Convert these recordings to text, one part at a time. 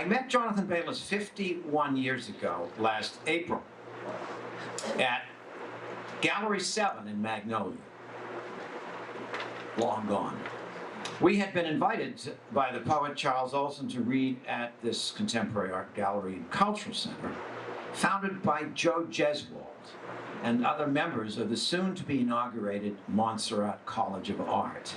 I met Jonathan Bayliss 51 years ago, last April, at Gallery 7 in Magnolia. Long gone. We had been invited by the poet Charles Olson to read at this contemporary art gallery and cultural center, founded by Joe Jeswald and other members of the soon-to-be inaugurated Montserrat College of Art.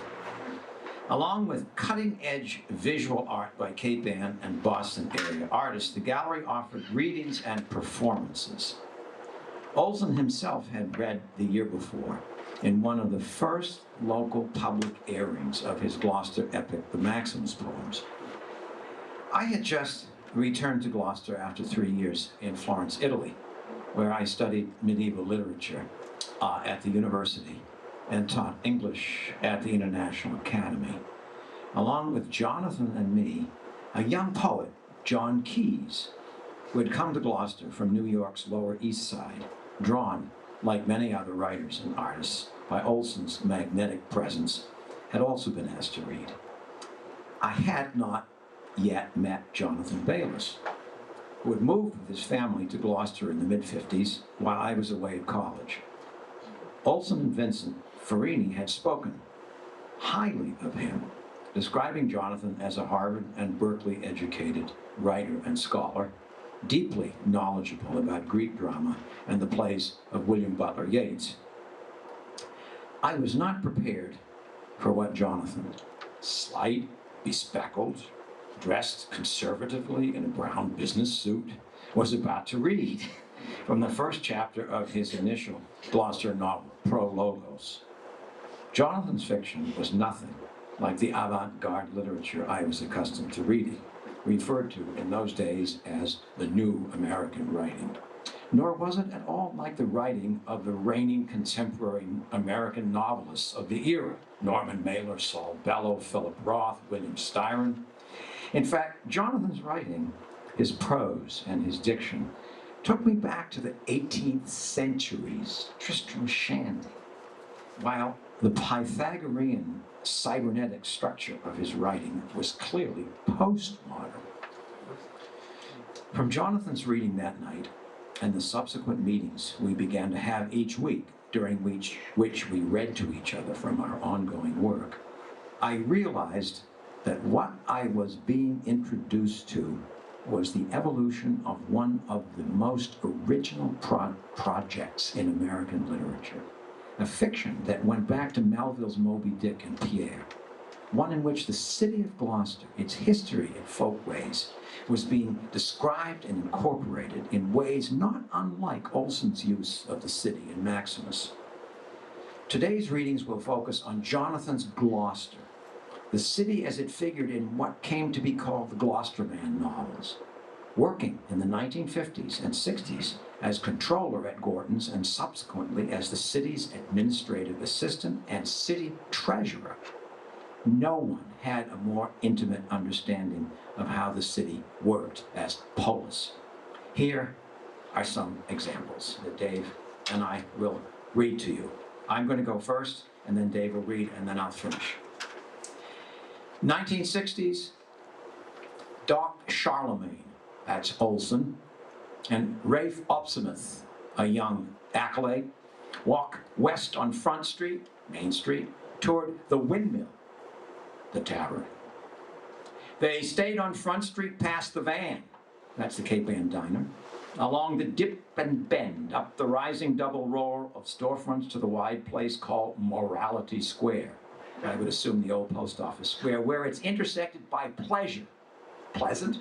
Along with cutting-edge visual art by Cape Ann and Boston area artists, the gallery offered readings and performances. Olson himself had read the year before in one of the first local public airings of his Gloucester epic, The Maxims poems. I had just returned to Gloucester after 3 years in Florence, Italy, where I studied medieval literature at the university and taught English at the International Academy. Along with Jonathan and me, a young poet, John Keyes, who had come to Gloucester from New York's Lower East Side, drawn, like many other writers and artists, by Olson's magnetic presence, had also been asked to read. I had not yet met Jonathan Bayliss, who had moved with his family to Gloucester in the mid-50s while I was away at college. Olson and Vincent Farini had spoken highly of him, describing Jonathan as a Harvard and Berkeley educated writer and scholar, deeply knowledgeable about Greek drama and the plays of William Butler Yeats. I was not prepared for what Jonathan, slight, bespectacled, dressed conservatively in a brown business suit, was about to read from the first chapter of his initial Gloucester novel, Prologos. Jonathan's fiction was nothing like the avant-garde literature I was accustomed to reading, referred to in those days as the New American writing. Nor was it at all like the writing of the reigning contemporary American novelists of the era, Norman Mailer, Saul Bellow, Philip Roth, William Styron. In fact, Jonathan's writing, his prose and his diction, took me back to the 18th century's Tristram Shandy, while the Pythagorean cybernetic structure of his writing was clearly postmodern. From Jonathan's reading that night and the subsequent meetings we began to have each week, during which we read to each other from our ongoing work, I realized that what I was being introduced to was the evolution of one of the most original projects in American literature. A fiction that went back to Melville's Moby Dick and Pierre, one in which the city of Gloucester, its history and folkways, was being described and incorporated in ways not unlike Olson's use of the city in Maximus. Today's readings will focus on Jonathan's Gloucester, the city as it figured in what came to be called the GLOUCESTERMAN novels, working in the 1950s and 60s as controller at Gorton's and subsequently as the city's administrative assistant and city treasurer. No one had a more intimate understanding of how the city worked as polis. Here are some examples that Dave and I will read to you. I'm going to go first, and then Dave will read, and then I'll finish. 1960s, Doc Charlemagne, that's Olson, and Rafe Opsmuth, a young acolyte, walk west on Front Street, Main Street, toward the Windmill, the tavern. They stayed on Front Street past the Van, that's the Cape Ann diner, along the dip and bend, up the rising double row of storefronts to the wide place called Morality Square. I would assume the old post office square, where it's intersected by pleasure. Pleasant?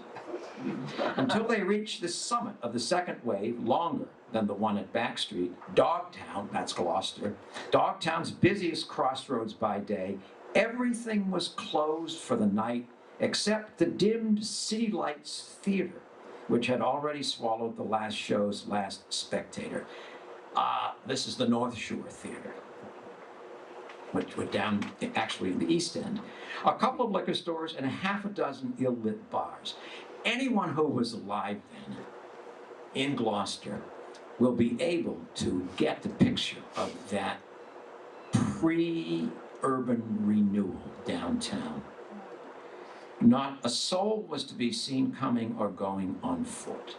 Until they reach the summit of the second wave, longer than the one at Back Street, Dogtown, that's Gloucester, Dogtown's busiest crossroads by day. Everything was closed for the night except the dimmed City Lights Theater, which had already swallowed the last show's last spectator. This is the North Shore Theater, which went down actually in the East End. A couple of liquor stores and a half a dozen ill-lit bars. Anyone who was alive then in Gloucester will be able to get the picture of that pre-urban renewal downtown. Not a soul was to be seen coming or going on foot.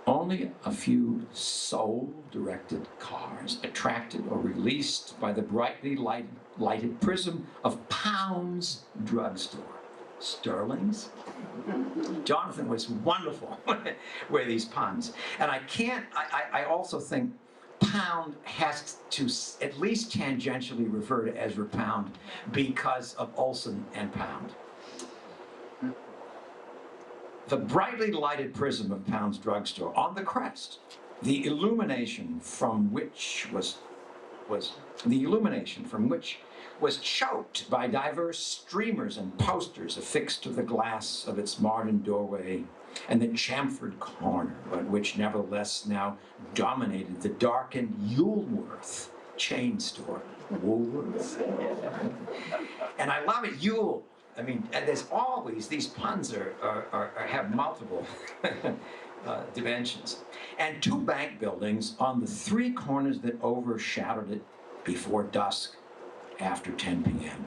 Only a few soul-directed cars, attracted or released by the brightly lighted prism of Pound's drugstore. Sterling's? Jonathan was wonderful with these puns. And I also think Pound has to at least tangentially refer to Ezra Pound because of Olson and Pound. The brightly lighted prism of Pound's drugstore on the crest, the illumination from which was choked by diverse streamers and posters affixed to the glass of its modern doorway, and the chamfered corner, but which nevertheless now dominated the darkened Yulworth chain store. Woolworth. And I love it, Yule. I mean, and there's always, these puns have multiple dimensions. And two bank buildings on the three corners that overshadowed it before dusk after 10 p.m.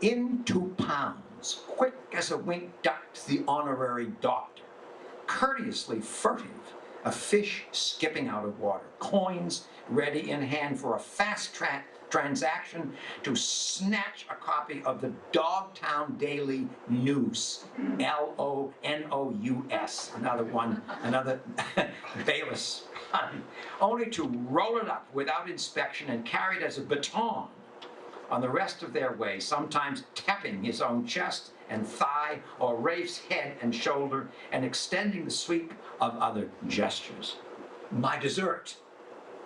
Into Pounds, quick as a wink ducked the honorary doctor, courteously furtive, a fish skipping out of water, coins ready in hand for a fast-track transaction to snatch a copy of the Dogtown Daily News, L-O-N-O-U-S, another Bayliss pun, only to roll it up without inspection and carry it as a baton on the rest of their way, sometimes tapping his own chest and thigh or Rafe's head and shoulder and extending the sweep of other gestures. My dessert,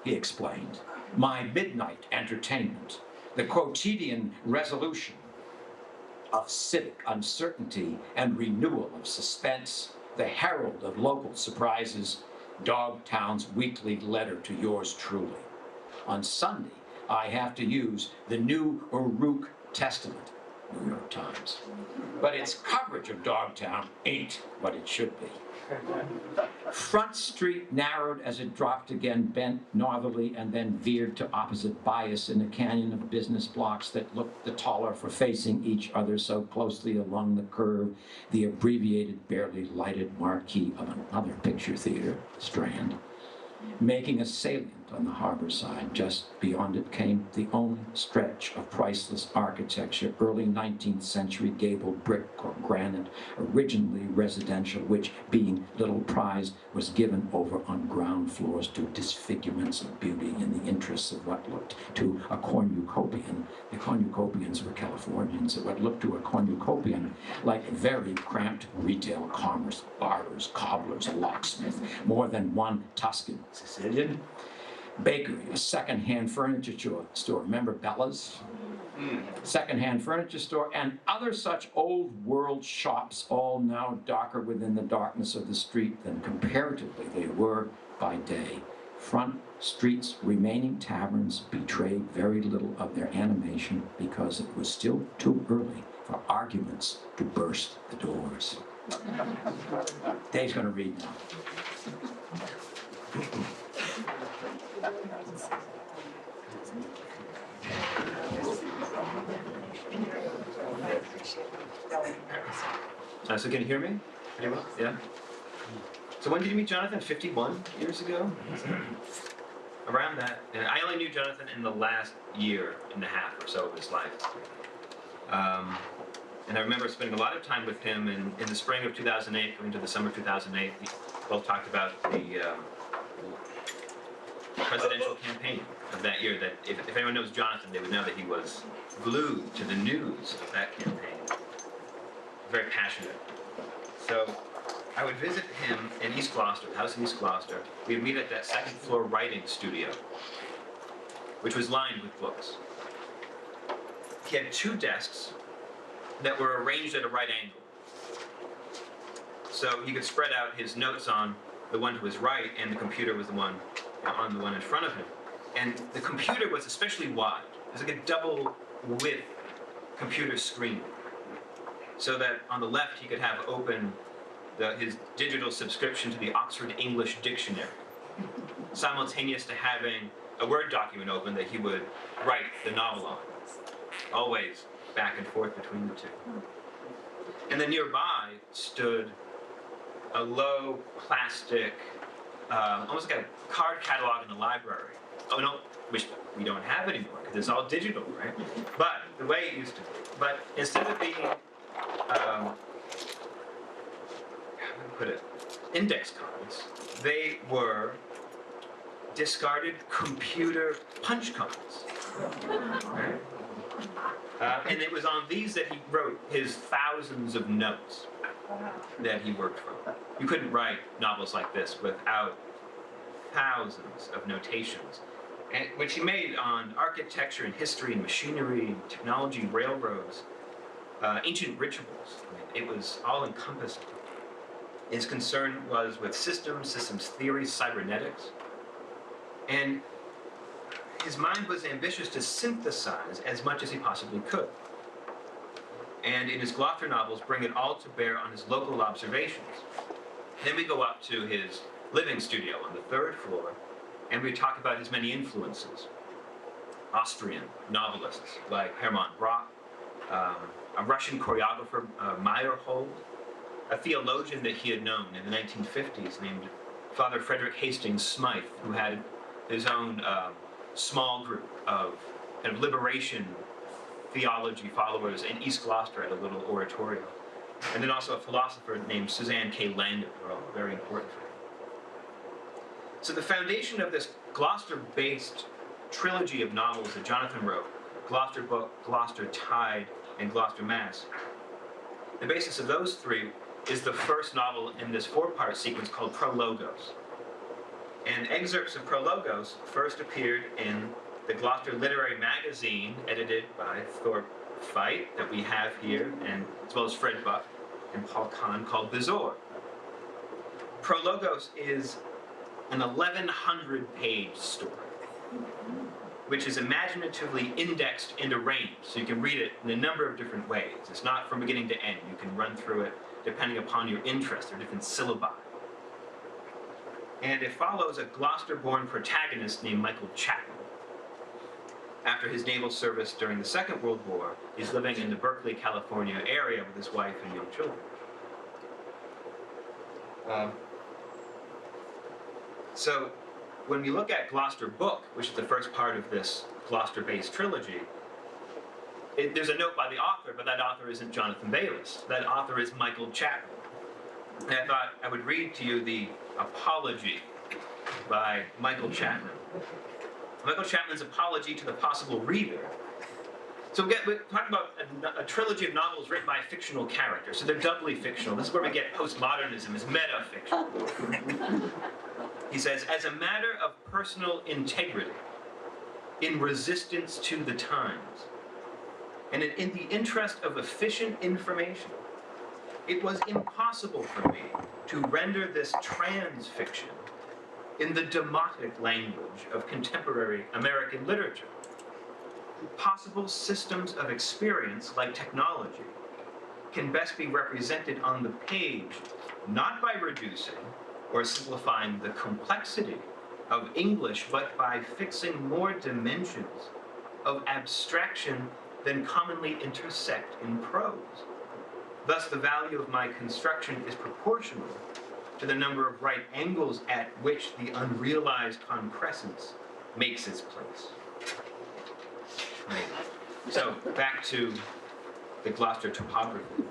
he explained. My midnight entertainment, the quotidian resolution of civic uncertainty and renewal of suspense, the herald of local surprises, Dogtown's weekly letter to yours truly. On Sunday, I have to use the New Uruk Testament, New York Times. But its coverage of Dogtown ain't what it should be. Front Street narrowed as it dropped again, bent northerly, and then veered to opposite bias in a canyon of business blocks that looked the taller for facing each other so closely along the curve, the abbreviated, barely lighted marquee of another picture theater, Strand, making a salient on the harbor side. Just beyond it came the only stretch of priceless architecture, early 19th century gabled brick or granite, originally residential, which, being little prized, was given over on ground floors to disfigurements of beauty in the interests of what looked to a cornucopian. The cornucopians were Californians. What looked to a cornucopian like very cramped retail commerce, barbers, cobblers, locksmith, more than one Tuscan Sicilian, bakery, a second-hand furniture store. Remember Bella's? Second-hand furniture store, and other such old-world shops, all now darker within the darkness of the street than comparatively they were by day. Front Street's remaining taverns betrayed very little of their animation because it was still too early for arguments to burst the doors. Dave's going to read now. So can you hear me? Pretty well? Yeah? So when did you meet Jonathan? 51 years ago? Around that. And I only knew Jonathan in the last year and a half or so of his life. And I remember spending a lot of time with him in the spring of 2008, going into the summer of 2008. We both talked about the presidential campaign of that year, that if anyone knows Jonathan, they would know that he was glued to the news of that campaign. Very passionate. So I would visit him in East Gloucester, the house in East Gloucester. We would meet at that second floor writing studio, which was lined with books. He had two desks that were arranged at a right angle. So he could spread out his notes on the one to his right, and the computer was the one on the one in front of him. And the computer was especially wide. It was like a double width computer screen. So that on the left he could have open his digital subscription to the Oxford English Dictionary, simultaneous to having a Word document open that he would write the novel on. Always back and forth between the two. And then nearby stood a low plastic, almost like a card catalog in the library. Oh no, which we don't have anymore because it's all digital, right? But the way it used to be. But instead of being, how do I put it, index cards, they were discarded computer punch cards. Right? And it was on these that he wrote his thousands of notes that he worked from. You couldn't write novels like this without thousands of notations, which he made on architecture and history and machinery and technology, railroads, ancient rituals. I mean, it was all encompassing. His concern was with systems theory, cybernetics, and his mind was ambitious to synthesize as much as he possibly could. And in his Gloucester novels, bring it all to bear on his local observations. Then we go up to his living studio on the 3rd floor, and we talk about his many influences. Austrian novelists like Hermann Brock, a Russian choreographer, Meyerhold, a theologian that he had known in the 1950s named Father Frederick Hastings Smythe, who had his own small group of kind of liberation theology followers in East Gloucester at a little oratorio. And then also a philosopher named Suzanne K. Landon, who are all very important for him. So the foundation of this Gloucester-based trilogy of novels that Jonathan wrote, Gloucester Book, Gloucester Tide, and Gloucester Mass, the basis of those three is the first novel in this 4-part sequence called Prologos. And excerpts of Prologos first appeared in the Gloucester Literary Magazine, edited by Thorpe Fite, that we have here, and as well as Fred Buck and Paul Kahn, called Bezoar. Prologos is an 1,100-page story, which is imaginatively indexed and arranged, so you can read it in a number of different ways. It's not from beginning to end. You can run through it depending upon your interest. There are different syllabi. And it follows a Gloucester-born protagonist named Michael Chapman. After his naval service during the Second World War, he's living in the Berkeley, California area with his wife and young children. So when we look at Gloucester Book, which is the first part of this Gloucester-based trilogy, there's a note by the author, but that author isn't Jonathan Bayliss. That author is Michael Chapman. And I thought I would read to you the apology by Michael Chapman. Michael Chapman's apology to the possible reader. So we're talking about a trilogy of novels written by a fictional character, so they're doubly fictional. This is where we get postmodernism, is meta-fiction. He says, as a matter of personal integrity, in resistance to the times, and in the interest of efficient information, it was impossible for me to render this trans fiction in the demotic language of contemporary American literature. Possible systems of experience, like technology, can best be represented on the page, not by reducing or simplifying the complexity of English, but by fixing more dimensions of abstraction than commonly intersect in prose. Thus, the value of my construction is proportional to the number of right angles at which the unrealized concrescence makes its place. Right. So, back to the Gloucester topography.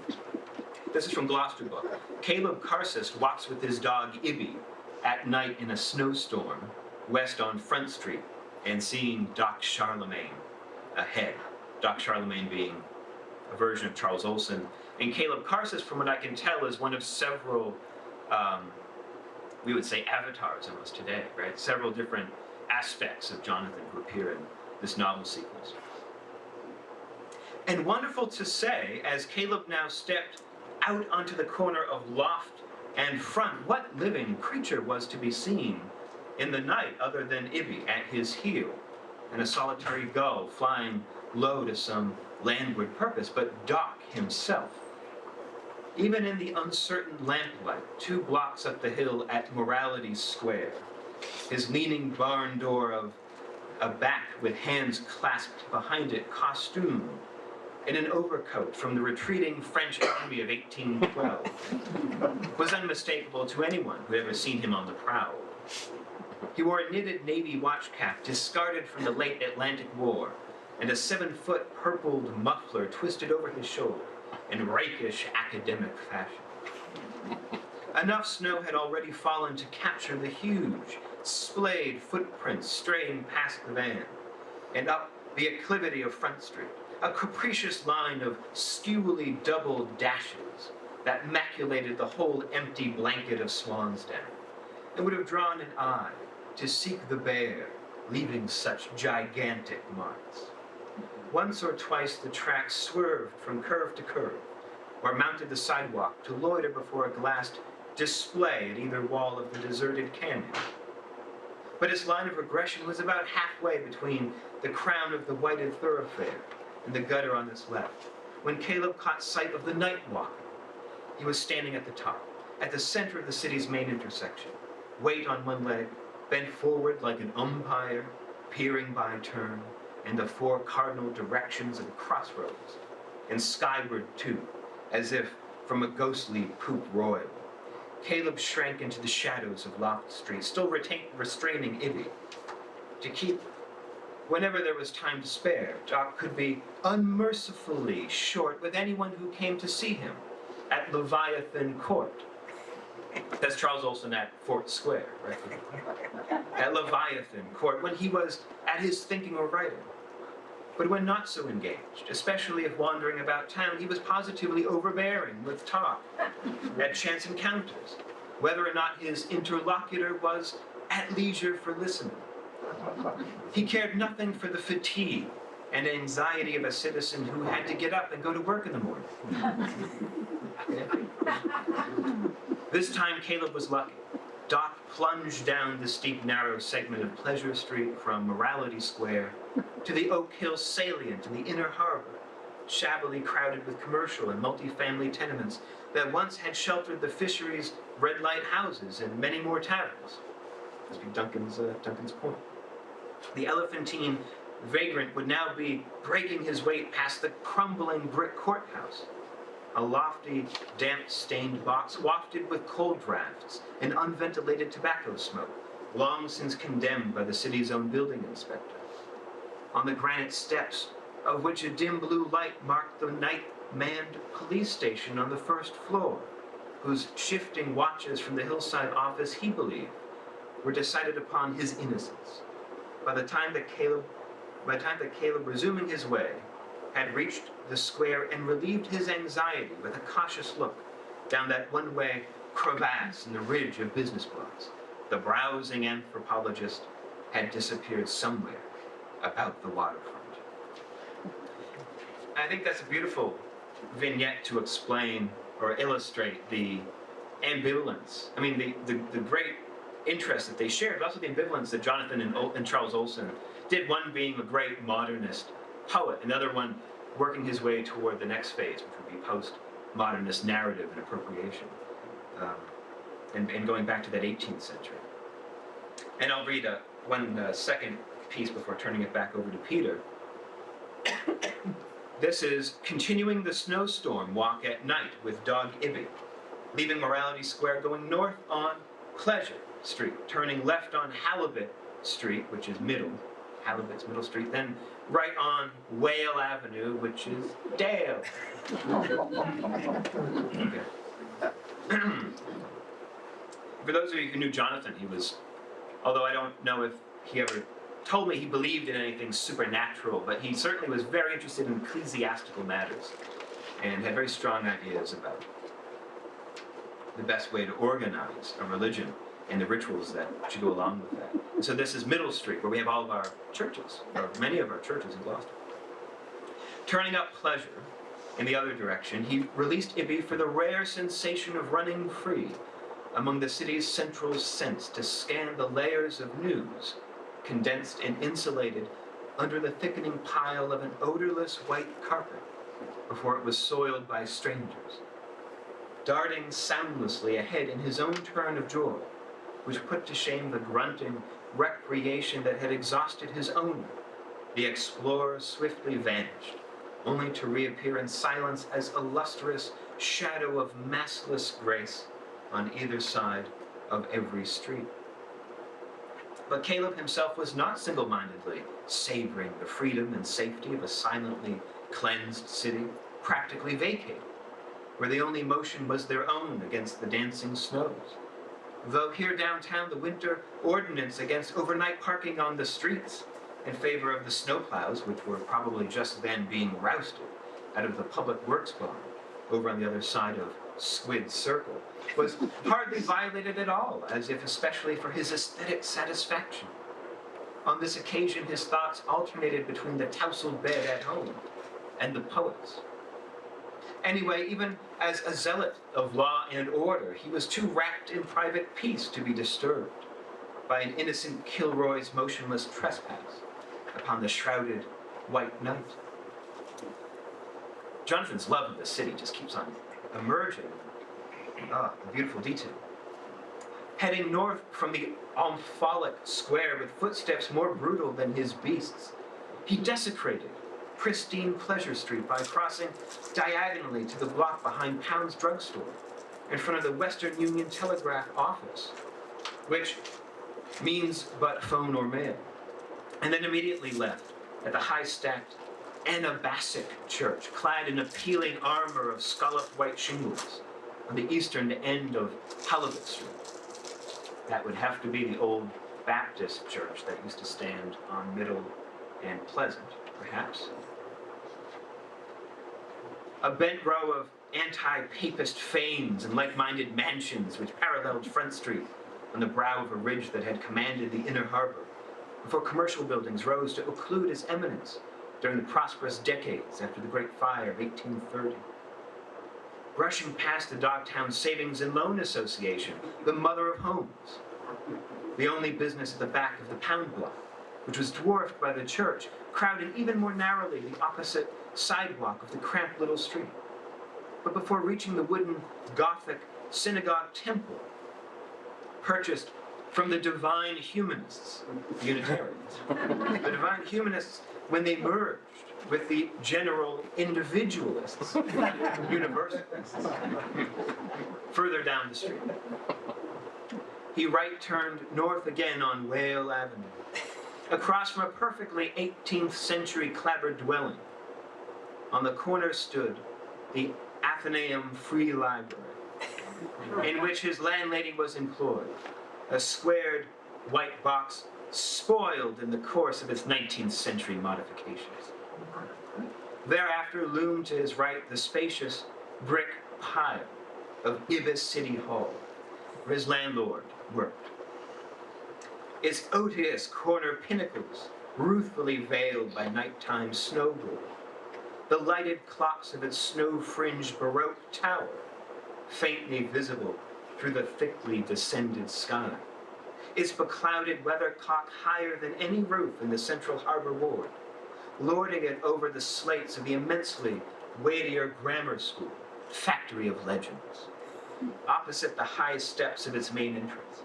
This is from Gloucester Book. Caleb Carsist walks with his dog Ibby at night in a snowstorm west on Front Street and seeing Doc Charlemagne ahead. Doc Charlemagne being a version of Charles Olson. And Caleb Carsist, from what I can tell, is one of several, we would say avatars almost today, right? Several different aspects of Jonathan who appear in this novel sequence. And wonderful to say, as Caleb now stepped out onto the corner of loft and front, what living creature was to be seen in the night other than Ibby at his heel, and a solitary gull flying low to some landward purpose, but Doc himself. Even in the uncertain lamplight, 2 blocks up the hill at Morality Square, his leaning barn door of a back with hands clasped behind it, costumed in an overcoat from the retreating French army of 1812, was unmistakable to anyone who had ever seen him on the prowl. He wore a knitted navy watch cap discarded from the late Atlantic War, and a 7-foot purpled muffler twisted over his shoulder in rakish academic fashion. Enough snow had already fallen to capture the huge, splayed footprints straying past the van, and up the acclivity of Front Street, a capricious line of skewily doubled dashes that maculated the whole empty blanket of Swansdown, and would have drawn an eye to seek the bear, leaving such gigantic marks. Once or twice the track swerved from curve to curve, or mounted the sidewalk to loiter before a glassed display at either wall of the deserted canyon. But its line of regression was about halfway between the crown of the whited thoroughfare and the gutter on its left, when Caleb caught sight of the night walker. He was standing at the top, at the center of the city's main intersection, weight on one leg, bent forward like an umpire, peering by turn in the 4 cardinal directions of the crossroads, and skyward too, as if from a ghostly poop royal. Caleb shrank into the shadows of Loft Street, still restraining Ibby. To keep, whenever there was time to spare, Doc could be unmercifully short with anyone who came to see him at Leviathan Court. That's Charles Olson at Fort Square, right? At Leviathan Court, when he was at his thinking or writing. But when not so engaged, especially if wandering about town, he was positively overbearing with talk at chance encounters, whether or not his interlocutor was at leisure for listening. He cared nothing for the fatigue and anxiety of a citizen who had to get up and go to work in the morning. This time, Caleb was lucky. Doc plunged down the steep, narrow segment of Pleasure Street from Morality Square to the Oak Hill salient in the Inner Harbor, shabbily crowded with commercial and multi-family tenements that once had sheltered the fisheries' red light houses and many more taverns. Must be Duncan's point. The elephantine vagrant would now be breaking his way past the crumbling brick courthouse, a lofty, damp-stained box wafted with cold drafts and unventilated tobacco smoke, long since condemned by the city's own building inspector. On the granite steps, of which a dim blue light marked the night-manned police station on the first floor, whose shifting watches from the hillside office, he believed, were decided upon his innocence. By the time that Caleb, resuming his way, had reached the square and relieved his anxiety with a cautious look down that one-way crevasse in the ridge of business blocks, the browsing anthropologist had disappeared somewhere about the waterfront. I think that's a beautiful vignette to explain or illustrate the ambivalence. I mean, the great interest that they shared, but also the ambivalence that Jonathan and Charles Olson did, one being a great modernist poet, another one working his way toward the next phase, which would be post-modernist narrative and appropriation, and going back to that 18th century. And I'll read one second piece before turning it back over to Peter. This is Continuing the Snowstorm Walk at Night with Dog Ibby, leaving Morality Square, going north on Pleasure Street, turning left on Halibut Street, which is Halibut's Middle Street, then right on Whale Avenue, which is Dale. Okay. For those of you who knew Jonathan, he was, although I don't know if he ever told me he believed in anything supernatural, but he certainly was very interested in ecclesiastical matters and had very strong ideas about the best way to organize a religion and the rituals that should go along with that. And so this is Middle Street, where we have all of our churches, or many of our churches in Gloucester. Turning up Pleasure in the other direction, he released Ibby for the rare sensation of running free among the city's central scents to scan the layers of news, condensed and insulated under the thickening pile of an odorless white carpet before it was soiled by strangers, darting soundlessly ahead in his own turn of joy, which put to shame the grunting recreation that had exhausted his owner. The explorer swiftly vanished, only to reappear in silence as a lustrous shadow of maskless grace on either side of every street. But Caleb himself was not single-mindedly savoring the freedom and safety of a silently cleansed city, practically vacated, where the only motion was their own against the dancing snows. Though here downtown the winter ordinance against overnight parking on the streets in favor of the snowplows, which were probably just then being rousted out of the public works barn over on the other side of Squid Circle, was hardly violated at all, as if especially for his aesthetic satisfaction. On this occasion, his thoughts alternated between the tousled bed at home and the poets. Anyway, even as a zealot of law and order, he was too wrapped in private peace to be disturbed by an innocent Kilroy's motionless trespass upon the shrouded white night. Jonathan's love of the city just keeps on emerging. The beautiful detail. Heading north from the omphalic square with footsteps more brutal than his beasts, he desecrated pristine Pleasure Street by crossing diagonally to the block behind Pound's drugstore in front of the Western Union Telegraph office, which means but phone or mail, and then immediately left at the high-stacked Anastas church, clad in appealing armor of scalloped white shingles on the eastern end of Halibut Street. That would have to be the old Baptist church that used to stand on Middle and Pleasant, perhaps. A bent row of anti-papist fanes and like-minded mansions which paralleled Front Street on the brow of a ridge that had commanded the inner harbor, before commercial buildings rose to occlude its eminence during the prosperous decades after the Great Fire of 1830. Brushing past the Dogtown Savings and Loan Association, the mother of homes, the only business at the back of the Pound Block, which was dwarfed by the church, crowding even more narrowly the opposite sidewalk of the cramped little street. But before reaching the wooden Gothic synagogue temple, purchased from the divine humanists, Unitarians, the divine humanists, when they merged with the general individualists, universalists, further down the street. He right-turned north again on Whale Avenue, across from a perfectly 18th century clapboard dwelling. On the corner stood the Athenaeum Free Library, in which his landlady was employed, a squared white box spoiled in the course of its 19th century modifications. Thereafter loomed to his right the spacious brick pile of Ibis City Hall, where his landlord worked. Its odious corner pinnacles ruthfully veiled by nighttime snow glory, the lighted clocks of its snow-fringed Baroque tower, faintly visible through the thickly descended sky, its beclouded weathercock higher than any roof in the Central Harbor Ward, lording it over the slates of the immensely weightier grammar school, factory of legends, opposite the high steps of its main entrance,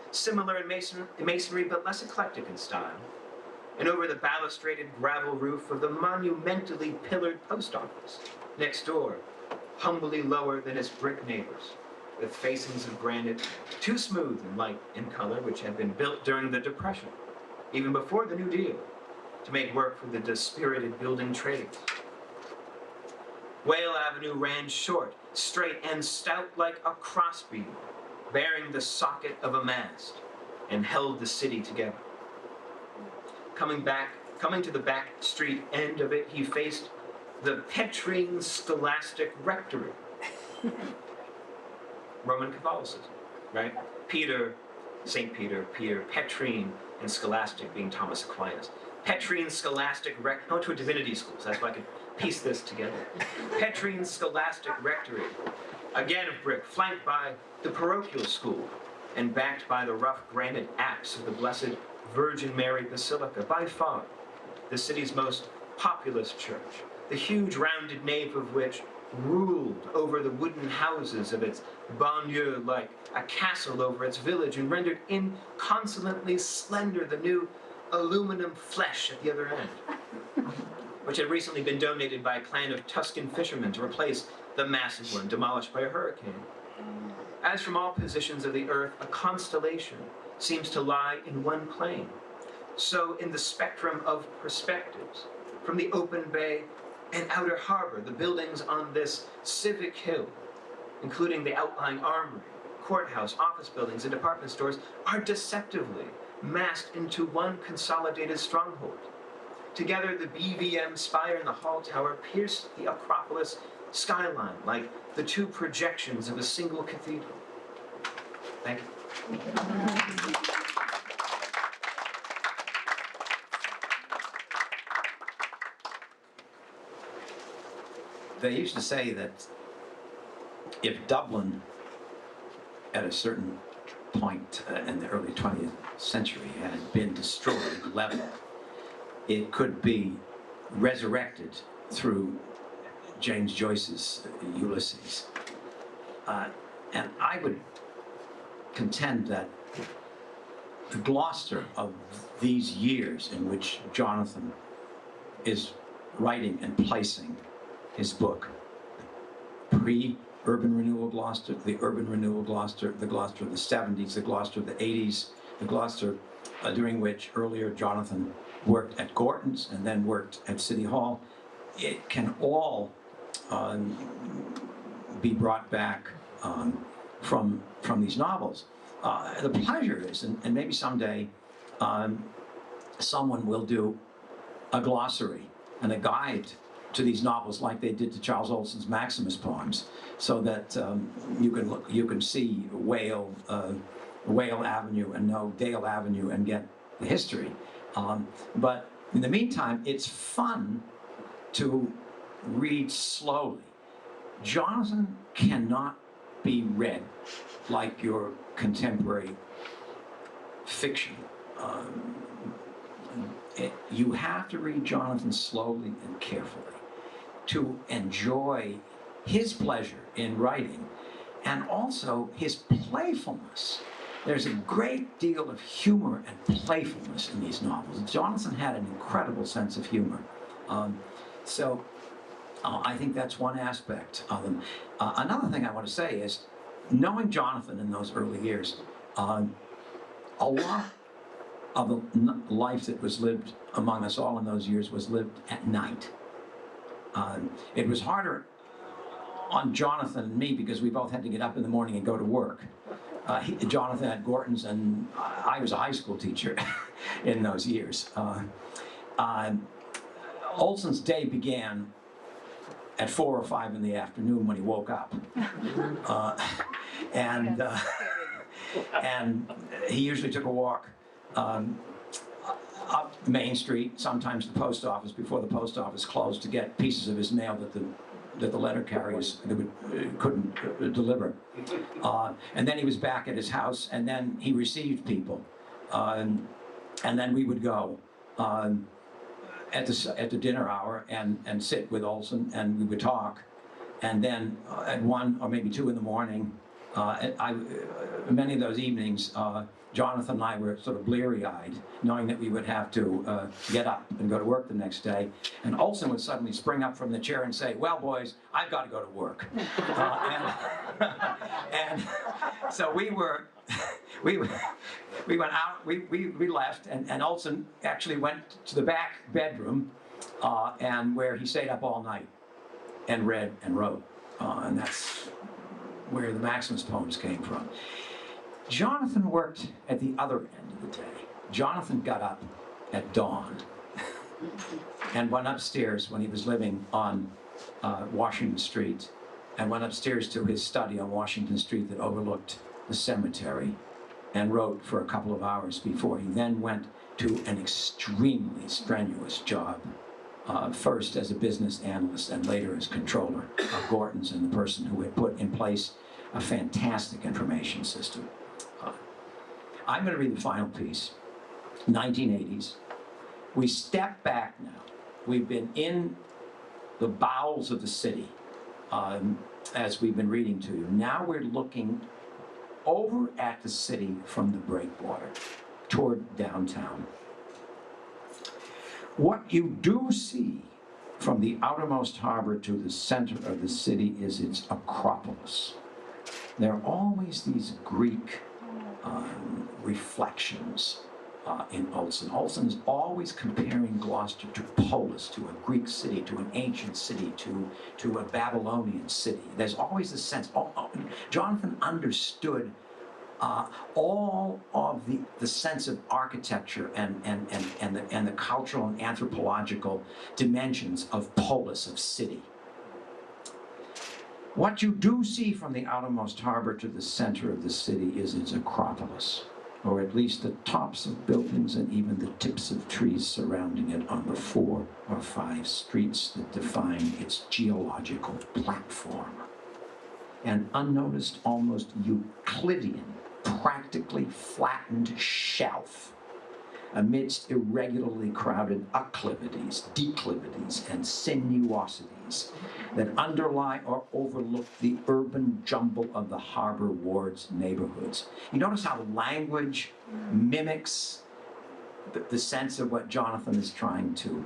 similar in masonry but less eclectic in style, and over the balustraded gravel roof of the monumentally pillared post office, next door, humbly lower than its brick neighbors, with facings of granite, too smooth and light in color, which had been built during the Depression, even before the New Deal, to make work for the dispirited building trades. Whale Avenue ran short, straight, and stout like a crossbeam, bearing the socket of a mast, and held the city together. Coming to the back street end of it, he faced the Petrine Scholastic Rectory. Roman Catholicism, right? St. Peter, Petrine, and Scholastic being Thomas Aquinas. Petrine Scholastic Rectory. I went to a divinity school, so that's why I could piece this together. Petrine Scholastic Rectory, again of brick, flanked by the parochial school, and backed by the rough granite apse of the Blessed Virgin Mary Basilica, by far the city's most populous church, the huge rounded nave of which ruled over the wooden houses of its banlieue like a castle over its village, and rendered inconsolently slender the new aluminum flesh at the other end. which had recently been donated by a clan of Tuscan fishermen to replace the massive one demolished by a hurricane. As from all positions of the earth, a constellation seems to lie in one plane. So in the spectrum of perspectives, from the open bay and outer harbor, the buildings on this civic hill, including the outlying armory, courthouse, office buildings, and department stores, are deceptively massed into one consolidated stronghold. Together, the BVM spire and the hall tower pierce the Acropolis skyline like the two projections of a single cathedral. Thank you. They used to say that if Dublin, at a certain point in the early 20th century, had been destroyed, leveled, it could be resurrected through James Joyce's Ulysses. And I would contend that the Gloucester of these years in which Jonathan is writing and placing his book, pre-urban renewal Gloucester, the urban renewal Gloucester, the Gloucester of the 70s, the Gloucester of the 80s, the Gloucester during which earlier Jonathan worked at Gorton's and then worked at City Hall, it can all be brought back from these novels. The pleasure is, and maybe someday someone will do a glossary and a guide to these novels like they did to Charles Olson's Maximus poems, so that you can see Whale Avenue and know Dale Avenue and get the history. But in the meantime, it's fun to read slowly. Jonathan cannot be read like your contemporary fiction. You have to read Jonathan slowly and carefully to enjoy his pleasure in writing and also his playfulness. There's a great deal of humor and playfulness in these novels. Jonathan had an incredible sense of humor. I think that's one aspect of them. Another thing I want to say is, knowing Jonathan in those early years, a lot of the life that was lived among us all in those years was lived at night. It was harder on Jonathan and me because we both had to get up in the morning and go to work. Jonathan at Gorton's, and I was a high school teacher in those years. Olson's day began at 4 or 5 in the afternoon when he woke up. And he usually took a walk up Main Street, sometimes the post office, before the post office closed, to get pieces of his mail that the letter carriers couldn't deliver. And then he was back at his house, and then he received people. And then we would go at the dinner hour and sit with Olson, and we would talk. And then at 1 or maybe 2 in the morning, many of those evenings, Jonathan and I were sort of bleary-eyed, knowing that we would have to get up and go to work the next day. And Olson would suddenly spring up from the chair and say, "Well, boys, I've got to go to work." And so we went out, we left, and Olson actually went to the back bedroom, and where he stayed up all night and read and wrote. And that's where the Maximus poems came from. Jonathan worked at the other end of the day. Jonathan got up at dawn and went upstairs when he was living on Washington Street, and went upstairs to his study on Washington Street that overlooked the cemetery, and wrote for a couple of hours before he then went to an extremely strenuous job, first as a business analyst and later as controller of Gorton's, and the person who had put in place a fantastic information system. I'm going to read the final piece, 1980s. We step back now. We've been in the bowels of the city as we've been reading to you. Now we're looking over at the city from the breakwater toward downtown. What you do see from the outermost harbor to the center of the city is its Acropolis. There are always these Greek reflections in Olson. Olson is always comparing Gloucester to Polis, to a Greek city, to an ancient city, to a Babylonian city. There's always a sense, Jonathan understood all of the sense of architecture and the cultural and anthropological dimensions of polis, of city. What you do see from the outermost harbor to the center of the city is its Acropolis, or at least the tops of buildings and even the tips of trees surrounding it on the 4 or 5 streets that define its geological platform. An unnoticed, almost Euclidean, practically flattened shelf amidst irregularly crowded acclivities, declivities, and sinuosities that underlie or overlook the urban jumble of the harbor ward's neighborhoods. You notice how language mimics the sense of what Jonathan is trying to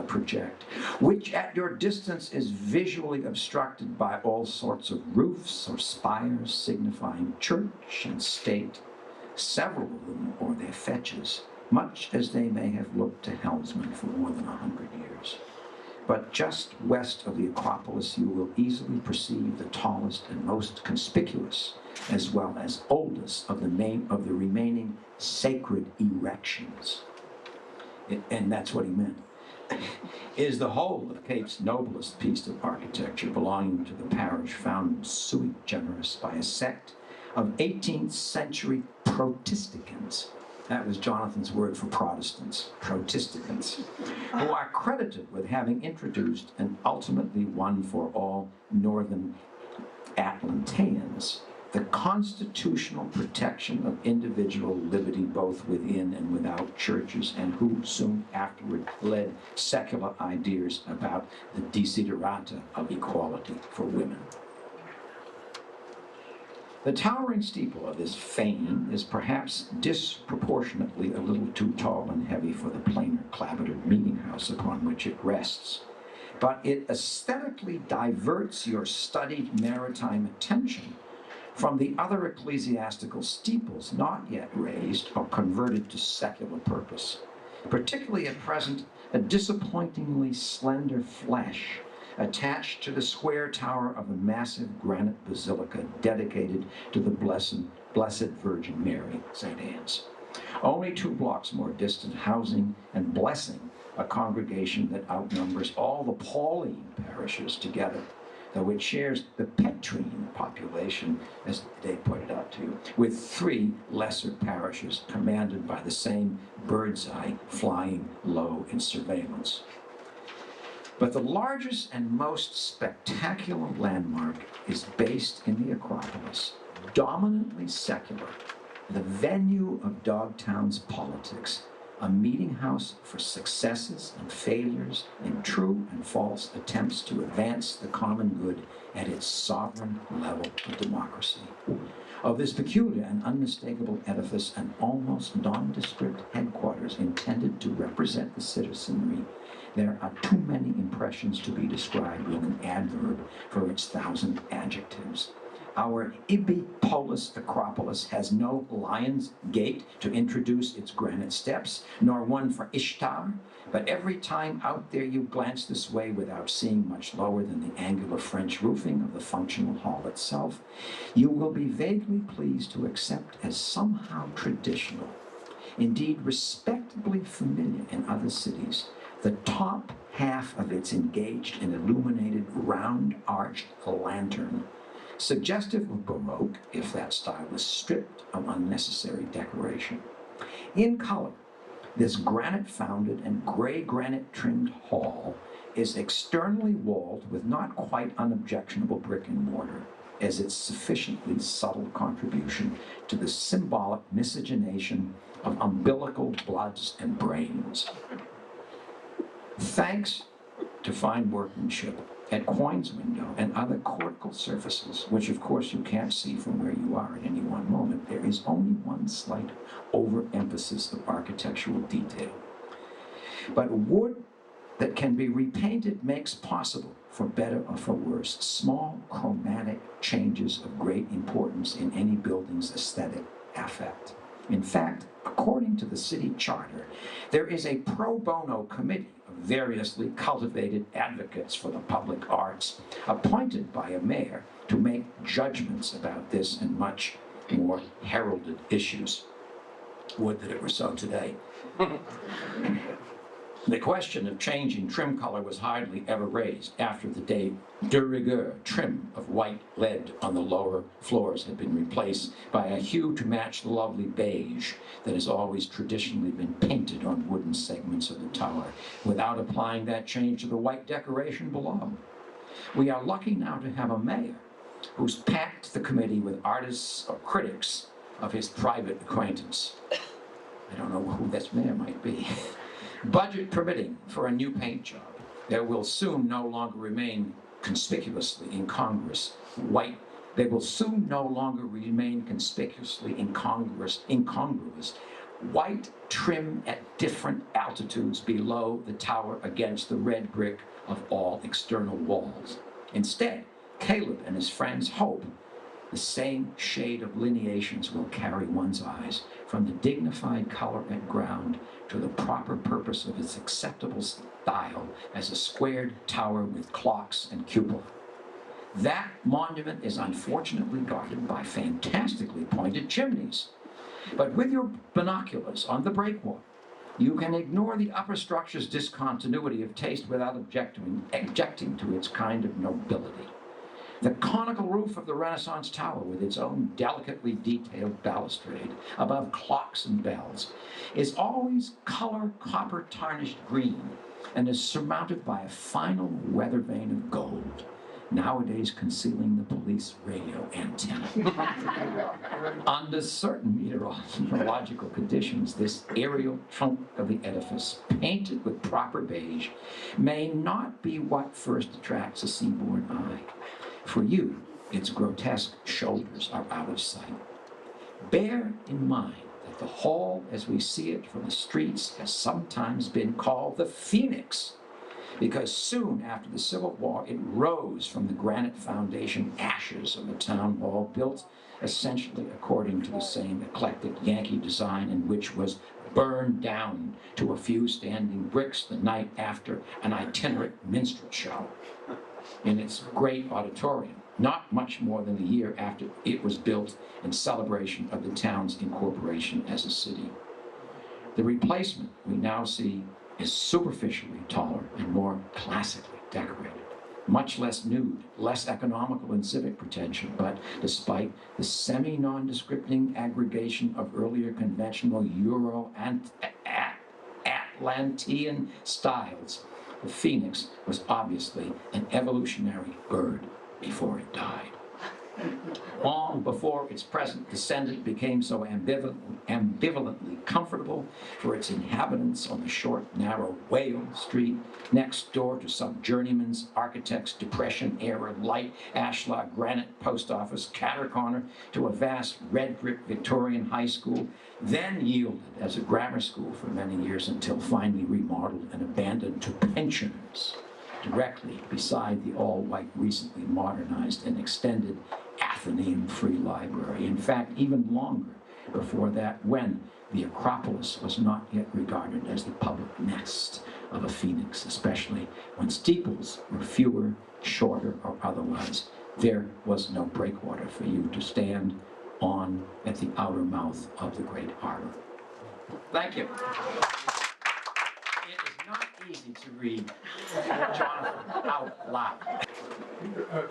project, which at your distance is visually obstructed by all sorts of roofs or spires signifying church and state, several of them or their fetches, much as they may have looked to helmsmen for more than 100 years. But just west of the Acropolis, you will easily perceive the tallest and most conspicuous, as well as oldest of the remaining sacred erections. And that's what he meant. Is the whole of Cape's noblest piece of architecture, belonging to the parish founded sui generis by a sect of 18th century Protestants. That was Jonathan's word for Protestants, Protestants, who are credited with having introduced and ultimately won for all northern Atlanteans the constitutional protection of individual liberty both within and without churches, and who soon afterward led secular ideas about the desiderata of equality for women. The towering steeple of this fane is perhaps disproportionately a little too tall and heavy for the plainer clapboarded meeting house upon which it rests, but it aesthetically diverts your studied maritime attention from the other ecclesiastical steeples not yet raised or converted to secular purpose, particularly at present a disappointingly slender flesh attached to the square tower of a massive granite basilica dedicated to the Blessed Virgin Mary, St. Anne's. Only 2 blocks more distant, housing and blessing a congregation that outnumbers all the Pauline parishes together, though it shares the Petrine population, as Dave pointed out to you, with 3 lesser parishes commanded by the same bird's eye flying low in surveillance. But the largest and most spectacular landmark is based in the Acropolis, dominantly secular, the venue of Dogtown's politics, a meeting house for successes and failures in true and false attempts to advance the common good at its sovereign level of democracy. Of this peculiar and unmistakable edifice, an almost nondescript headquarters intended to represent the citizenry, there are too many impressions to be described with an adverb for its 1,000 adjectives. Our Ibi Polis Acropolis has no lion's gate to introduce its granite steps, nor one for Ishtar, but every time out there you glance this way without seeing much lower than the angular French roofing of the functional hall itself, you will be vaguely pleased to accept as somehow traditional, indeed respectably familiar in other cities, the top half of its engaged and illuminated round-arched lantern, suggestive of Baroque, if that style is stripped of unnecessary decoration. In color, this granite-founded and gray granite-trimmed hall is externally walled with not quite unobjectionable brick and mortar, as its sufficiently subtle contribution to the symbolic miscegenation of umbilical bloods and brains. Thanks to fine workmanship at Coin's window and other cortical surfaces, which of course you can't see from where you are at any one moment, there is only one slight overemphasis of architectural detail. But wood that can be repainted makes possible, for better or for worse, small chromatic changes of great importance in any building's aesthetic affect. In fact, according to the city charter, there is a pro bono committee of variously cultivated advocates for the public arts appointed by a mayor to make judgments about this and much more heralded issues. Would that it were so today. The question of changing trim color was hardly ever raised after the de rigueur trim of white lead on the lower floors had been replaced by a hue to match the lovely beige that has always traditionally been painted on wooden segments of the tower, without applying that change to the white decoration below. We are lucky now to have a mayor who's packed the committee with artists or critics of his private acquaintance. I don't know who this mayor might be. Budget permitting for a new paint job, there will soon no longer remain conspicuously incongruous white. They will soon no longer remain conspicuously incongruous white trim at different altitudes below the tower against the red brick of all external walls. Instead, Caleb and his friends hope the same shade of lineations will carry one's eyes from the dignified color at ground to the proper purpose of its acceptable style as a squared tower with clocks and cupola. That monument is unfortunately guarded by fantastically pointed chimneys. But with your binoculars on the breakwater, you can ignore the upper structure's discontinuity of taste without objecting to its kind of nobility. The conical roof of the Renaissance tower, with its own delicately detailed balustrade above clocks and bells, is always color copper tarnished green and is surmounted by a final weather vane of gold, nowadays concealing the police radio antenna. Under certain meteorological conditions, this aerial trunk of the edifice, painted with proper beige, may not be what first attracts a seaborne eye. For you, its grotesque shoulders are out of sight. Bear in mind that the hall, as we see it from the streets, has sometimes been called the Phoenix, because soon after the Civil War, it rose from the granite foundation ashes of the town hall, built essentially according to the same eclectic Yankee design, and which was burned down to a few standing bricks the night after an itinerant minstrel show in its great auditorium, not much more than a year after it was built in celebration of the town's incorporation as a city. The replacement we now see is superficially taller and more classically decorated, much less nude, less economical in civic pretension, but despite the semi-nondescripting aggregation of earlier conventional Euro and Atlantean styles, the Phoenix was obviously an evolutionary bird before it died. Long before its present descendant became so ambivalently comfortable for its inhabitants on the short, narrow Whale Street, next door to some journeyman's architect's Depression-era light ashlar granite post office, catter corner to a vast red brick Victorian high school, then yielded as a grammar school for many years until finally remodeled and abandoned to pensioners directly beside the all-white, recently modernized and extended Athenaeum Free Library. In fact, even longer before that, when the Acropolis was not yet regarded as the public nest of a phoenix, especially when steeples were fewer, shorter, or otherwise. There was no breakwater for you to stand on at the outer mouth of the great harbor. Thank you. It is not easy to read Jonathan out loud.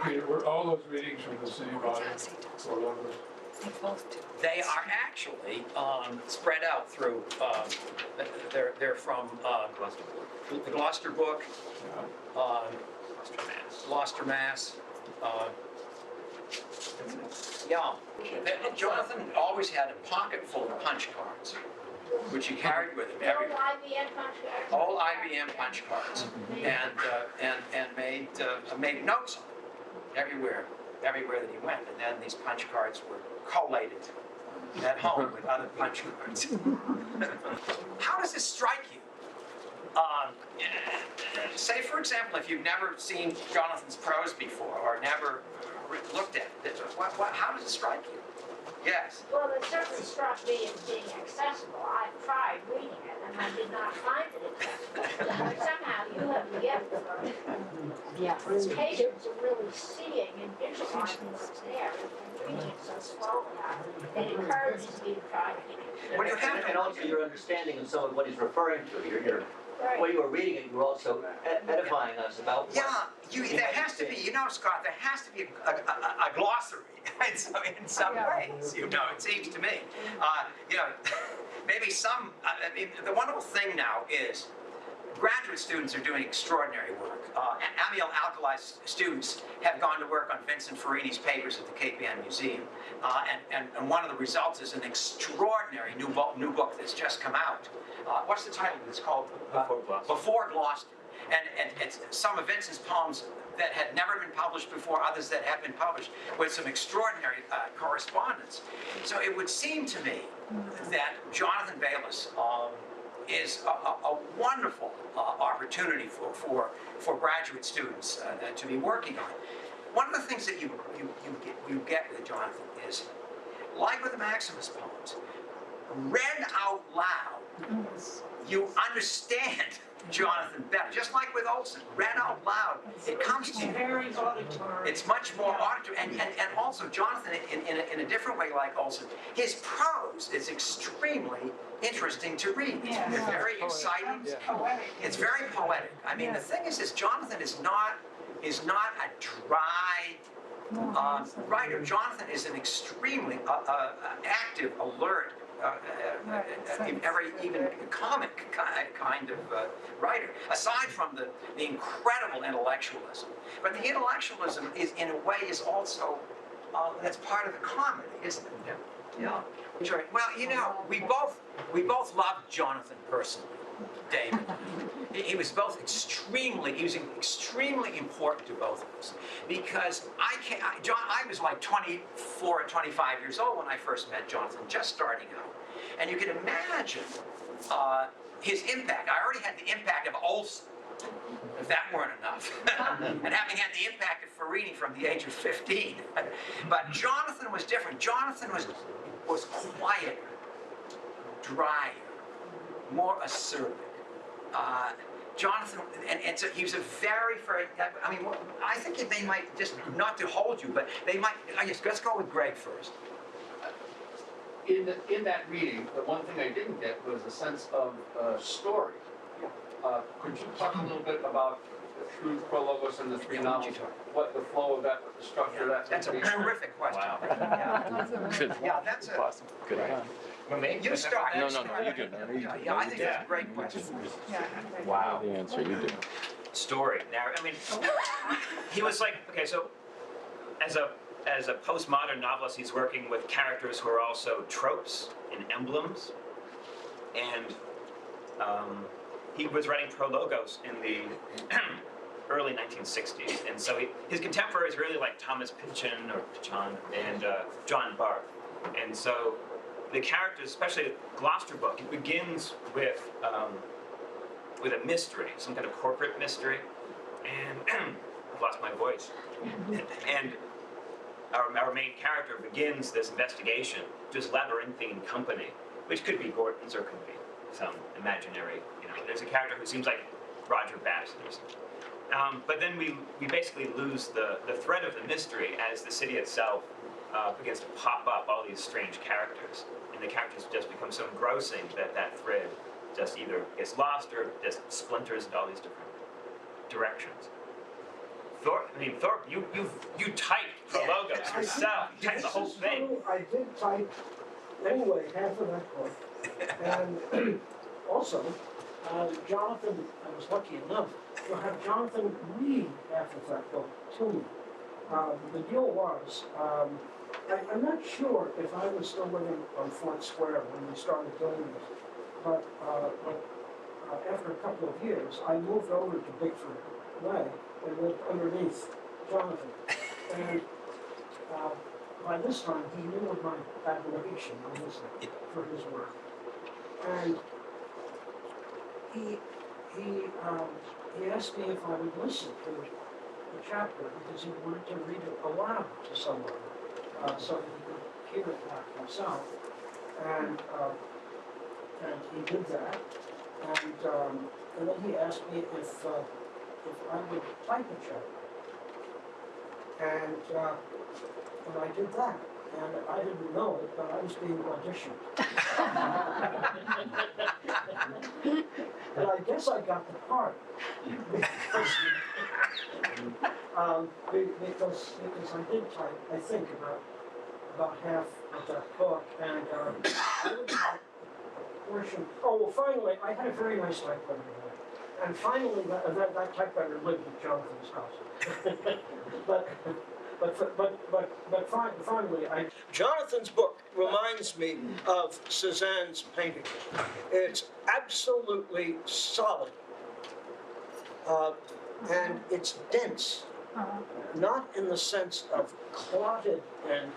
Peter, were all those readings from the same audience? They are actually spread out through, they're from the Gloucester book, Gloucester Mass. Yeah, Jonathan always had a pocket full of punch cards, which he carried with him everywhere. All IBM punch cards, and made notes on them everywhere that he went. And then these punch cards were collated at home with other punch cards. How does this strike you? Say, for example, if you've never seen Jonathan's prose before or never looked at it, how does it strike you? Yes. Well, it certainly struck me as being accessible. I tried reading it and I did not find it accessible. But somehow you have the gift of its patience of really seeing and visualizing what's there and reading it so slowly. It encourages me to try to read it. Well, you have And also your understanding of some of what he's referring to. When you were reading it, you were also edifying us about what... Yeah, there has to be, Scott, there has to be a glossary in some ways, it seems to me. Maybe the wonderful thing now is graduate students are doing extraordinary work. Amiel Alcali's students have gone to work on Vincent Farini's papers at the KPN Museum. And one of the results is an extraordinary new book that's just come out. What's the title? It's called Before Gloucester. And it's some of Vincent's poems that had never been published before, others that have been published, with some extraordinary correspondence. So it would seem to me that Jonathan Bayliss is a wonderful opportunity for graduate students to be working on. One of the things that you get with Jonathan is, like with the Maximus poems, read out loud, you understand Jonathan better. Just like with Olson, read out loud, it comes to you. Very auditory. It's much more auditory, and also Jonathan, in a different way, like Olson, his prose is extremely interesting to read. It's very exciting. It's very poetic. I mean, the thing is, Jonathan is not a dry writer. Jonathan is an extremely active, alert, even comic kind of writer, aside from the incredible intellectualism. But the intellectualism is, in a way, is also, that's part of the comedy, isn't it? Yeah. Sure. Well, we both loved Jonathan personally, David. He was extremely important to both of us, because I was like 24 or 25 years old when I first met Jonathan, just starting out. And you can imagine his impact. I already had the impact of Olson, if that weren't enough, and having had the impact of Farini from the age of 15. But Jonathan was different. Jonathan was quieter, drier, more acerbic. Jonathan, and so he was a very, I think they might, just not to hold you, but they might, let's go with Greg first. In that reading, the one thing I didn't get was a sense of story. Could you talk a little bit about through Prologos and the three novels, what the flow of that, what the structure of that? That's a terrific question. Wow. Yeah, that's a... Awesome. Good. You start. No, you do. Yeah, I think that's a great question. Wow. The answer, you do. Story. Now, he was like, okay, so as a postmodern novelist, he's working with characters who are also tropes and emblems, and he was writing Prologos in the early 1960s, and so his contemporaries really like Thomas Pynchon and John Barth, and so the characters, especially the Gloucester book, it begins with a mystery, some kind of corporate mystery, and I've lost my voice, and our main character begins this investigation to this labyrinthine company, which could be Gordon's or could be some imaginary, there's a character who seems like Roger Baxter or something. But then we basically lose the thread of the mystery as the city itself begins to pop up all these strange characters. And the characters just become so engrossing that thread just either gets lost or just splinters into all these different directions. Thorpe, you typed Prologos yourself. You typed the whole thing. I did type, anyway, half of that book. And also, Jonathan, I was lucky enough to have Jonathan read half of that book to me. The deal was, I'm not sure if I was still living on Fort Square when we started doing this, but after a couple of years, I moved over to Bickford Way and lived underneath Jonathan. And by this time, he knew of my admiration for his work. And he asked me if I would listen to the chapter because he wanted to read it aloud to someone so that he could hear it back himself. And he did that. And then he asked me if I would type a chapter. And I did that. And I didn't know it, but I was being auditioned. And I guess I got the part. Because I did type, I think, about half of that book. And I would have a portion. Oh, well, finally, I had a very nice typewriter. And finally, that typewriter lived at Jonathan's house. But finally, Jonathan's book reminds me of Cézanne's painting. It's absolutely solid, and it's dense, not in the sense of clotted and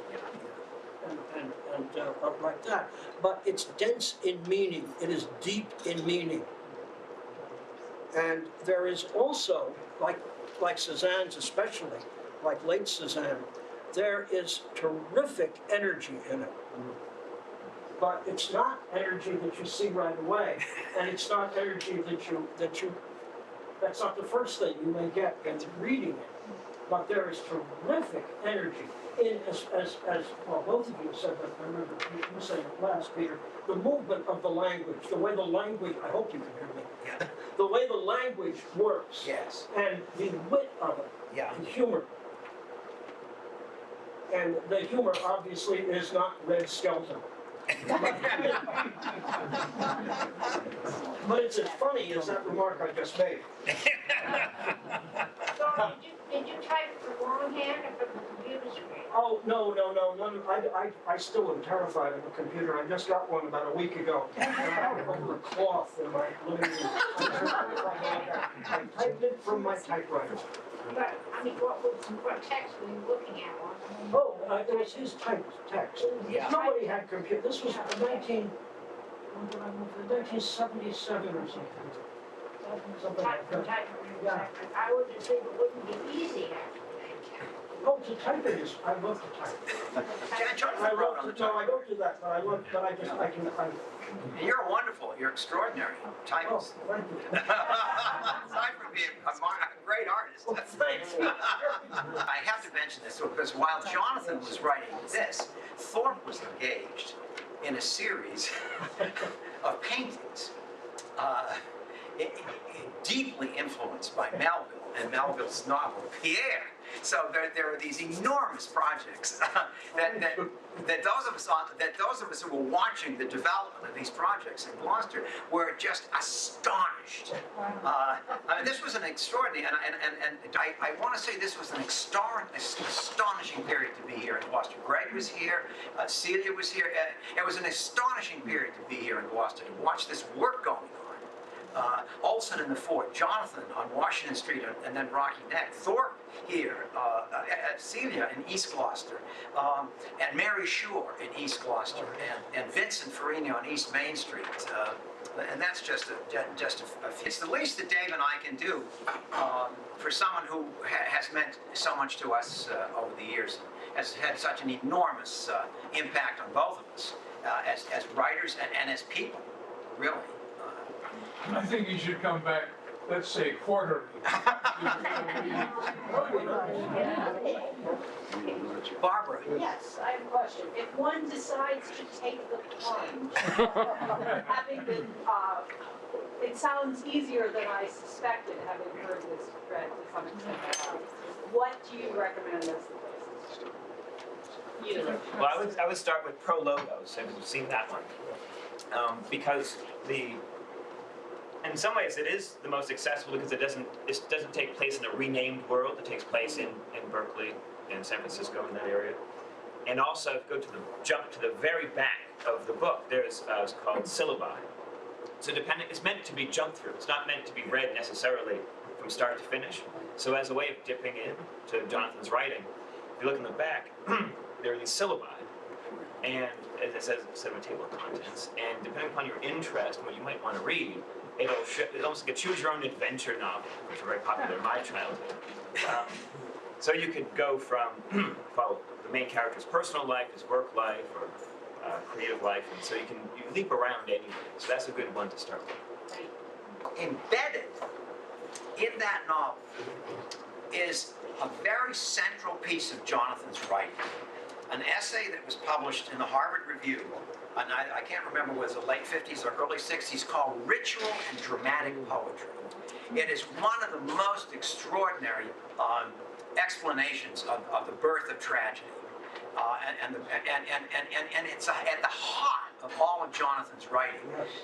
like that, but it's dense in meaning. It is deep in meaning, and there is also, like Cézanne's especially, like late Cézanne, there is terrific energy in it. But it's not energy that you see right away, and it's not energy that's not the first thing you may get in reading it. But there is terrific energy in, as well, both of you said, but I remember you saying it last, Peter, the movement of the language, the way the language, I hope you can hear me, the way the language works, Yes. and the wit of it, Yeah. the humor. And the humor obviously is not Red Skelton. But it's as funny as that remark I just made. So did you type for longhand or for the computer screen? Oh, no, none. I still am terrified of a computer. I just got one about a week ago. Over a cloth in my living room. I typed it from my typewriter. But, I mean, what text were you looking at on? Oh, it was his typed text. Yeah. Nobody had computer. This was 1977 or something. Something like that. Type. Yeah. I would think it wouldn't be easy actually. Oh, to type it is, I love to type. Jonathan wrote on the No, I don't do that, but I can. You're wonderful. You're extraordinary Oh, typist. thank you. Aside from being a great artist. Well, thanks. I have to mention this because while Jonathan was writing this, Thorpe was engaged in a series of paintings deeply influenced by Melville and Melville's novel Pierre. So there are these enormous projects that those of us who were watching the development of these projects in Gloucester were just astonished. I mean, this was an extraordinary, and I want to say this was an astonishing period to be here in Gloucester. Greg was here, Celia was here. It was an astonishing period to be here in Gloucester to watch this work going on. Olson in the Fort, Jonathan on Washington Street and then Rocky Neck, Thorpe here, Celia in East Gloucester, and Mary Shore in East Gloucester, and Vincent Farina on East Main Street. And that's just it's the least that Dave and I can do for someone who has meant so much to us over the years, has had such an enormous impact on both of us as writers and as people, really. I think you should come back, let's say quarterly. Barbara. Yes, I have a question. If one decides to take the plunge, having been, it sounds easier than I suspected, having heard this read to some extent. What do you recommend as the places? Well, I would start with Pro Logos. Have you seen that one? Because in some ways it is the most accessible because it doesn't take place in a renamed world. It takes place in Berkeley, in San Francisco, in that area. And also, if you jump to the very back of the book, there's it's called syllabi. So it's meant to be jumped through. It's not meant to be read necessarily from start to finish. So as a way of dipping in to Jonathan's writing, if you look in the back, there are these syllabi. and as it says, it's a table of contents. And depending upon your interest, what you might want to read, it's almost like a choose-your-own-adventure novel, which were very popular in my childhood. So you could go from follow the main character's personal life, his work life, or creative life, and so you leap around anyway. So that's a good one to start with. Embedded in that novel is a very central piece of Jonathan's writing, an essay that was published in the Harvard Review, and I can't remember whether it was the late 50s or early 60s, called Ritual and Dramatic Poetry. It is one of the most extraordinary explanations of the birth of tragedy. And it's at the heart of all of Jonathan's writing.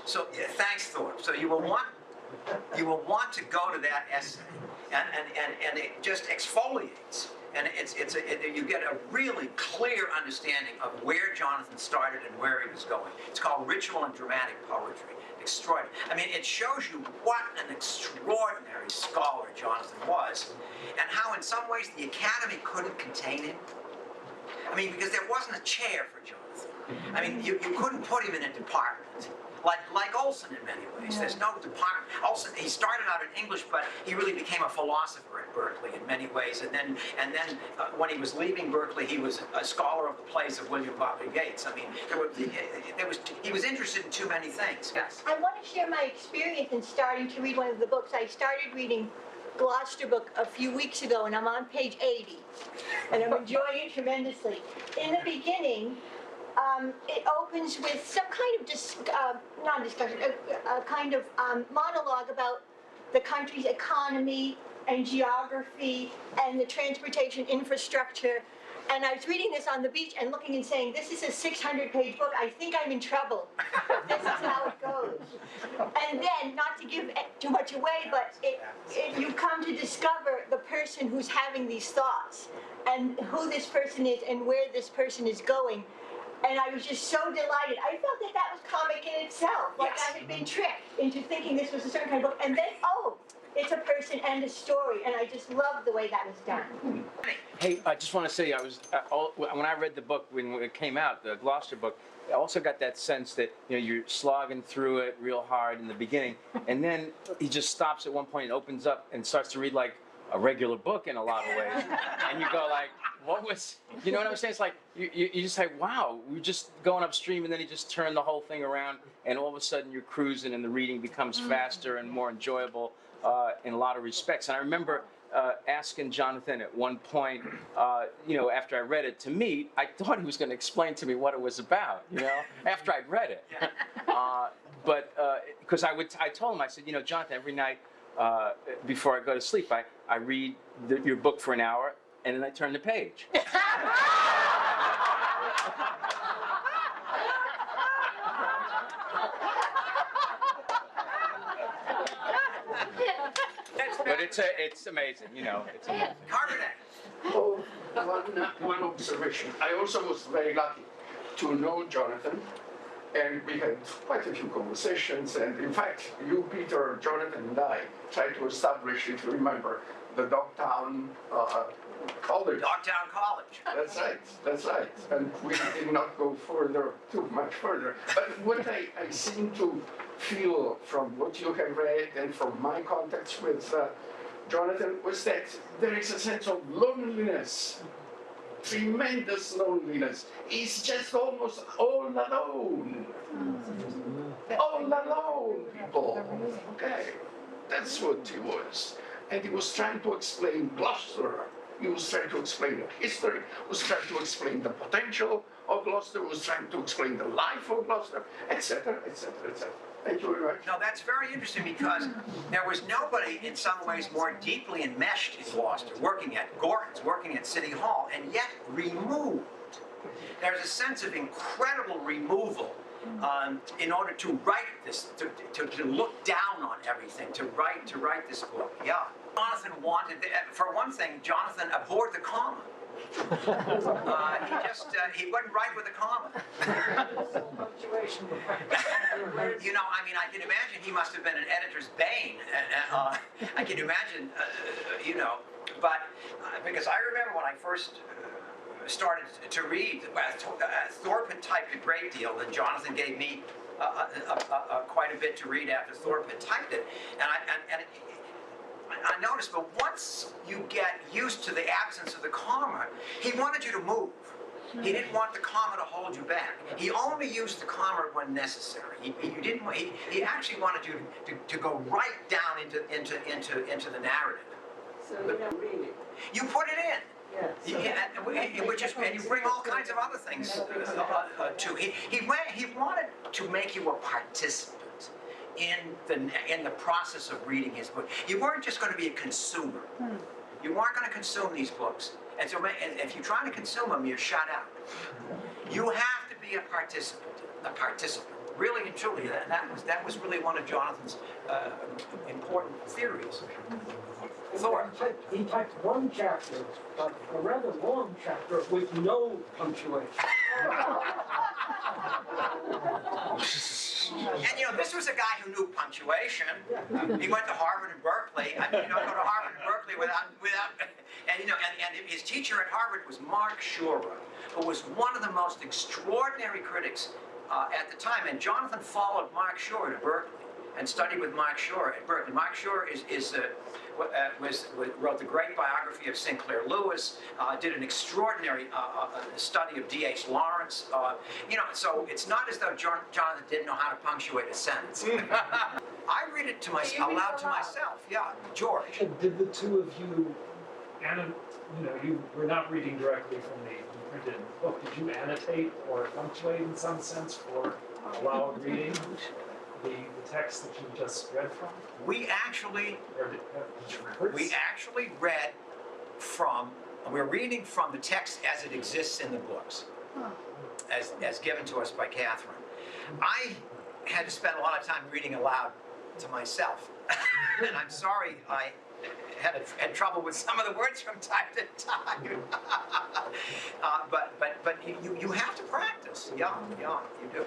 So thanks, Thorpe. So you will want to go to that essay, and it just exfoliates, and you get a really clear understanding of where Jonathan started and where he was going. It's called Ritual and Dramatic Poetry. Extraordinary. I mean, it shows you what an extraordinary scholar Jonathan was, and how in some ways the Academy couldn't contain him. I mean, because there wasn't a chair for Jonathan. I mean, you couldn't put him in a department. Like Olson in many ways. There's no department. Olson, he started out in English, but he really became a philosopher at Berkeley in many ways. And then when he was leaving Berkeley, he was a scholar of the plays of William Butler Yeats. I mean, he was interested in too many things. Yes. I want to share my experience in starting to read one of the books. I started reading Gloucester book a few weeks ago, and I'm on page 80, and I'm enjoying it tremendously. In the beginning, it opens with some kind of non-discussion, a kind of monologue about the country's economy and geography and the transportation infrastructure. And I was reading this on the beach and looking and saying, this is a 600-page book. I think I'm in trouble. This is how it goes. And then, not to give too much away, but you come to discover the person who's having these thoughts and who this person is and where this person is going. And I was just so delighted. I felt that that was comic in itself. Like I had been tricked into thinking this was a certain kind of book. And then, it's a person and a story. And I just loved the way that was done. Hey, I just want to say, when I read the book, when it came out, the Gloucester book, I also got that sense that, you're slogging through it real hard in the beginning. And then he just stops at one point and opens up and starts to read like a regular book in a lot of ways. And you go like, what was, you know what I'm saying? It's like, you just like, wow, we're just going upstream, and then he just turned the whole thing around, and all of a sudden you're cruising and the reading becomes faster and more enjoyable in a lot of respects. And I remember asking Jonathan at one point, after I read it to meet, I thought he was going to explain to me what it was about, after I'd read it. But because I told him, I said, Jonathan, every night before I go to sleep, I read your book for an hour, and then I turn the page. But it's amazing, it's amazing. Oh, one observation. I also was very lucky to know Jonathan, and we had quite a few conversations, and in fact, you, Peter, Jonathan, and I tried to establish, if you remember, the Dogtown College. Dogtown College. That's right. And we did not go too much further. But what I seem to feel from what you have read and from my contacts with Jonathan was that there is a sense of loneliness, tremendous loneliness. He's just almost all alone. All alone, people. Okay, that's what he was. And he was trying to explain Gloucester. He was trying to explain the history, was trying to explain the potential of Gloucester, was trying to explain the life of Gloucester, etc., etc., etc. Thank you very much. No, that's very interesting, because there was nobody in some ways more deeply enmeshed in Gloucester, working at Gordon's, working at City Hall, and yet removed. There's a sense of incredible removal in order to write this, to look down on everything, to write this book. Yeah. Jonathan wanted, for one thing, Jonathan abhorred the comma. He wouldn't write with a comma. I can imagine he must have been an editor's bane. I can imagine, but because I remember when I first started to read, Thorpe had typed a great deal, and Jonathan gave me quite a bit to read after Thorpe had typed it. And I noticed, but once you get used to the absence of the comma, he wanted you to move. He didn't want the comma to hold you back. He only used the comma when necessary. He actually wanted you to go right down into the narrative. So you don't read it. You put it in. Yeah. And you bring all kinds of other things to. He wanted to make you a participant in the process of reading his book. You weren't just going to be a consumer. You weren't going to consume these books. And so if you're trying to consume them, you're shut out. You have to be a participant. Really and truly, that was really one of Jonathan's important theories. Thorpe. He typed one chapter, a rather long chapter with no punctuation. And you know, this was a guy who knew punctuation. He went to Harvard and Berkeley. I mean, you don't go to Harvard and Berkeley without, and you know, and his teacher at Harvard was Mark Shura, who was one of the most extraordinary critics at the time. And Jonathan followed Mark Shura to Berkeley and studied with Mark Shura at Berkeley. Mark Shura wrote the great biography of Sinclair Lewis, did an extraordinary study of D.H. Lawrence. You know, so it's not as though Jonathan didn't know how to punctuate a sentence. I read it to aloud to myself. Yeah, George. And did the two of you, you know, you were not reading directly from the printed book. Did you annotate or punctuate in some sense for aloud reading? The text that you just read from? We actually read from, we're reading from the text as it exists in the books, as given to us by Catherine. I had to spend a lot of time reading aloud to myself, and I'm sorry I had trouble with some of the words from time to time. But you have to practice. Yeah, you do.